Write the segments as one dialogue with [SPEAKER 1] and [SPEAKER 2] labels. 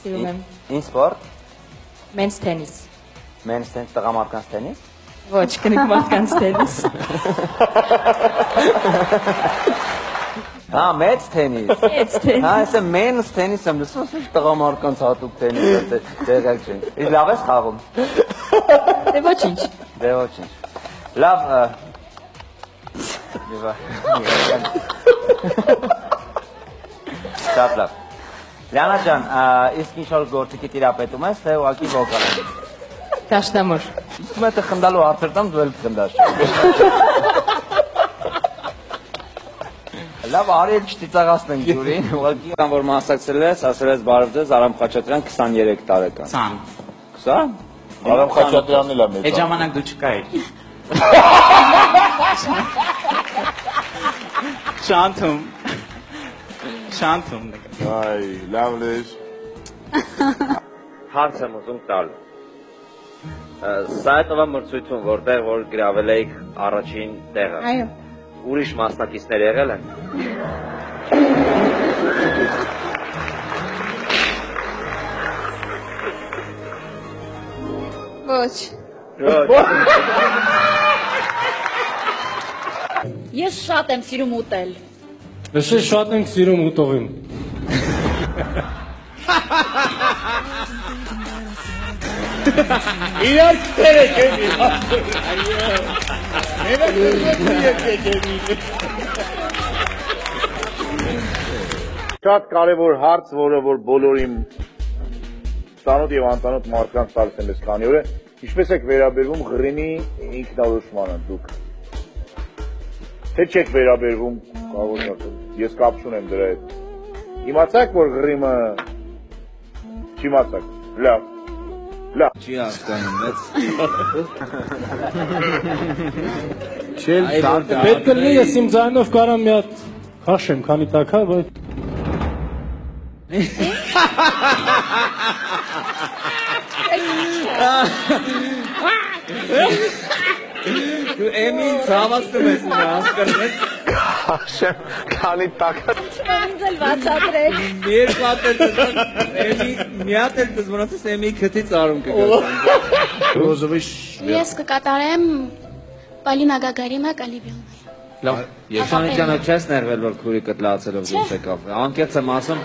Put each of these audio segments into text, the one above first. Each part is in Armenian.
[SPEAKER 1] Սիրում եմ։
[SPEAKER 2] Ինչ սպորտ։
[SPEAKER 1] Men's tennis։
[SPEAKER 2] Men's tennis, տղամարդկանց tennis։
[SPEAKER 1] Ոչ, կնիկ մարդկանց tennis։
[SPEAKER 2] Հա, մեծ tennis։
[SPEAKER 1] Մեծ tennis։
[SPEAKER 2] Հա, այսը men's tennis եմ լսում, ասում տղամարդկանց հատուկ tennis է, տեղակ չենք։ Իսկ լավ ես խաղում։
[SPEAKER 1] Դե ոչինչ։
[SPEAKER 2] Դե ոչինչ։ Լավ, Շատ լավ։ Լիանա ջան, իսկ ինչ-որ գործիքի տիրապետում ես, թե ուղղակի վոկալ ես։
[SPEAKER 1] Դաշնամուր։
[SPEAKER 2] Իսկ մետը խնդալու հարցեր տամ, դու էլ կխնդաս։ Լավ, արի էլ չտիծաղացնենք ջուրին, ուղղակի որ մասնակցել ես, ասել ես բարև ձեզ, Արամ Խաչատրյան 23 տարեկան։
[SPEAKER 3] 20։
[SPEAKER 2] 20։
[SPEAKER 4] Արամ Խաչատրյանն էլ է մեծ։
[SPEAKER 3] Այդ ժամանակ դու չկայիր։ Շանթում։
[SPEAKER 4] Այ, լավն էր։
[SPEAKER 2] Հարց եմ ուզում տալ։ Սա է տվա մրցույթում, որտեղ որ գրավել էիք առաջին տեղը։
[SPEAKER 1] Այո։
[SPEAKER 2] Ուրիշ մասնակիցներ եղել են։
[SPEAKER 1] Ոչ։
[SPEAKER 5] Ես շատ եմ սիրում ուտել։
[SPEAKER 6] Ես շատ եմ սիրում ուտողին։
[SPEAKER 4] Իրար կտերեք էմի։ Մենակ եկեք էմի։ Շատ կարևոր հարց, որը որ բոլորին ծանոթ եւ անծանոթ մարդկանց տալիս եմ ես քանի օր է, ինչպես եք վերաբերվում Ղրիմի ինքնորոշմանը դուք։ Թե չեք վերաբերվում, կարող եմ ասել, ես կապ չունեմ դրա հետ։ Իմացաք, որ Ղրիմը չիմացաք։ Լավ։ Լավ։
[SPEAKER 3] Չի հասկանում, մեծ։
[SPEAKER 6] Չել, պետք է լինի ես իմ ձայնով կարամ մի հատ քաշեմ, քանի տակա, բայց
[SPEAKER 3] Դու էմին ցավացնում ես ինձ, հասկանում ես։
[SPEAKER 4] Քաշեմ, քանի տակա։
[SPEAKER 5] Ինձ էլ վացատրեք։
[SPEAKER 3] Երկու հատ էլ դժվար, էմի մի հատ էլ դժվարացես էմի քթից արում կգա։
[SPEAKER 7] Ես կկատարեմ Պալինա Գագարինա Կալիբյանը։
[SPEAKER 3] Լավ, Երջանիկյանը չես ներվել, որ քուրի կտլացելով դուրս եկավ։ Անկեղծ եմ ասում,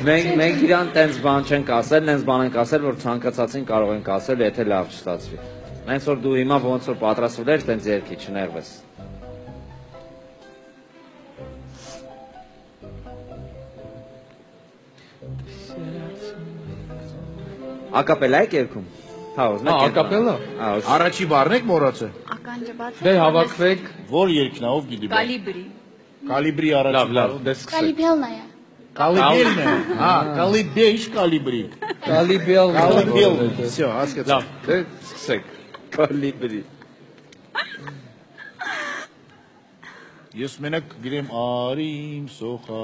[SPEAKER 3] մենք իրան տենց բան չենք ասել, նենց բան ենք ասել, որ ցանկացածին կարող ենք ասել, եթե լավ չստացվի։ Նենց որ դու հիմա ոնց որ պատրաստվել ես, տենց երկի չներվես։ Ակապելա եք երգում։ Հա, ուզում եք։
[SPEAKER 6] ակապելա։
[SPEAKER 4] Առաջի բառն եք մոռացել։
[SPEAKER 7] Ականջը բաց է։
[SPEAKER 6] դե հավաքվեք։
[SPEAKER 4] Որ երկն է, ով գիտի։
[SPEAKER 5] Կալիբրի։
[SPEAKER 4] Կալիբրի առաջի բառը։
[SPEAKER 6] դե սկսեք։
[SPEAKER 7] Կալիբյալն է։
[SPEAKER 4] Կալիբելն է։ Հա, կալիբե, ինչ կալիբրի։
[SPEAKER 6] Կալիբյալ։
[SPEAKER 4] Կալիբել։ Всё, հասկացա։
[SPEAKER 6] Լավ, դե սկսեք։
[SPEAKER 3] Կալիբրի։
[SPEAKER 4] Ես մենակ գրեմ արիմ սոխա։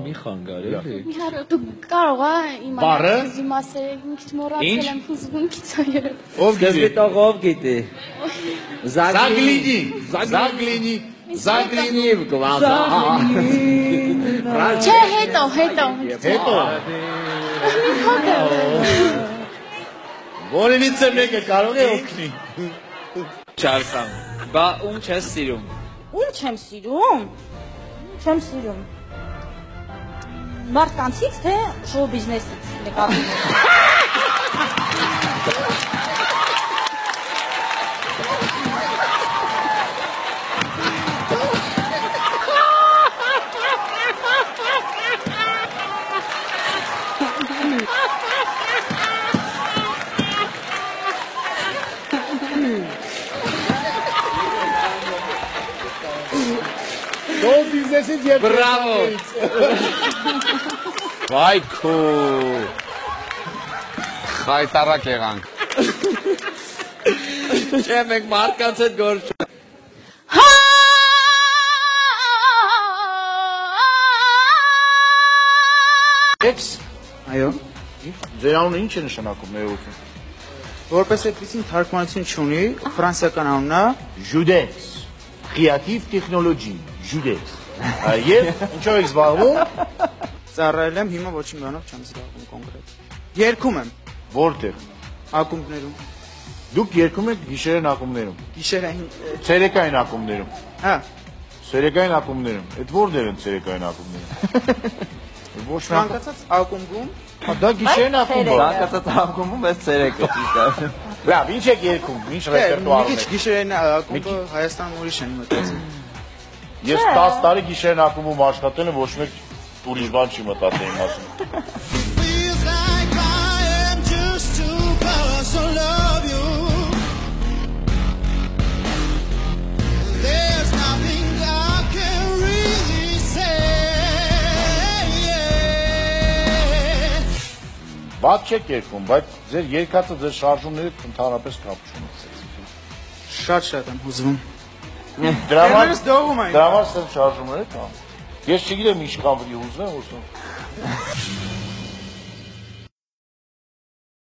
[SPEAKER 3] Մի խանգար էլի։
[SPEAKER 7] Մի հարու դու կարող ես
[SPEAKER 4] Բառը?
[SPEAKER 7] իմանալ մասերը ինչ մոռացել
[SPEAKER 3] Ինչ?
[SPEAKER 7] եմ հուզվում քիծայը։
[SPEAKER 4] Ով
[SPEAKER 3] Սկզբի
[SPEAKER 4] գիտի։
[SPEAKER 3] տող ով գիտի։
[SPEAKER 4] Զագլինի, Զագլինի, Զագլինի
[SPEAKER 3] գլազա։
[SPEAKER 7] Չէ, հետո։
[SPEAKER 4] Հետո։ Որինից է մեկը կարող է օգնի։
[SPEAKER 3] Չարսան։ Բա ում չես սիրում։
[SPEAKER 5] Ում չեմ սիրում։ Չեմ սիրում։ Մարդկանցից թե շոու բիզնեսից նկատի։
[SPEAKER 4] Շոու բիզնեսից եւ
[SPEAKER 3] Բրավո։
[SPEAKER 8] Վայ քո խայտարակ եղանք։
[SPEAKER 3] Չէ, մենք մարդկանց հետ գործ
[SPEAKER 4] Էքս։
[SPEAKER 3] Այո։
[SPEAKER 4] Ձեր անունը ինչ է նշանակում ներողություն։
[SPEAKER 9] Որպես այդպեսին թարգմանություն չունի, ֆրանսիական անունն է
[SPEAKER 4] Judex, Creative Technology, Judex։ Եվ ինչով եք զբաղվում։
[SPEAKER 9] ծառայել եմ, հիմա ոչինչ բանով չեմ զբաղվում կոնկրետ։ Երգում եմ
[SPEAKER 4] Որտեղ։
[SPEAKER 9] ակումբներում,
[SPEAKER 4] Դուք երգում եք գիշերային ակումբներում։
[SPEAKER 9] գիշերային,
[SPEAKER 4] Ցերեկային ակումբներում։
[SPEAKER 9] հա,
[SPEAKER 4] Ցերեկային ակումբներում։ Այդ որտեղ են ցերեկային ակումբները։ Ոչ մի
[SPEAKER 9] ցանկացած ակումբում,
[SPEAKER 4] դա գիշերային ակումբ է։
[SPEAKER 2] Ցանկացած ակումբում էս ցերեկը ճիշտ է։
[SPEAKER 4] Լավ, ինչ եք երգում, ինչ
[SPEAKER 9] մի
[SPEAKER 4] ռեպերտուար
[SPEAKER 9] քիչ
[SPEAKER 4] ունեք։
[SPEAKER 9] գիշերային ակումբը Հայաստանում ուրիշ են մտածում։
[SPEAKER 4] Ես 10 տարի գիշերային ակումբում աշխատել եմ, ոչ մեկ ուրիշ բան չի մտածել իմ ասում։
[SPEAKER 10] Feels like I am just too close to love you. There's nothing I can really say.
[SPEAKER 4] Բաց չեք երգում, բայց ձեր երգածը ձեր շարժումների ընդհանրապես կապ չունի։
[SPEAKER 9] Շատ եմ հուզվում։
[SPEAKER 4] Դրա համար
[SPEAKER 9] Ես դողում եմ։
[SPEAKER 4] դրա համար սեր շարժումներ կան։ Ես չգիտեմ ինչքան պիտի ուզեմ,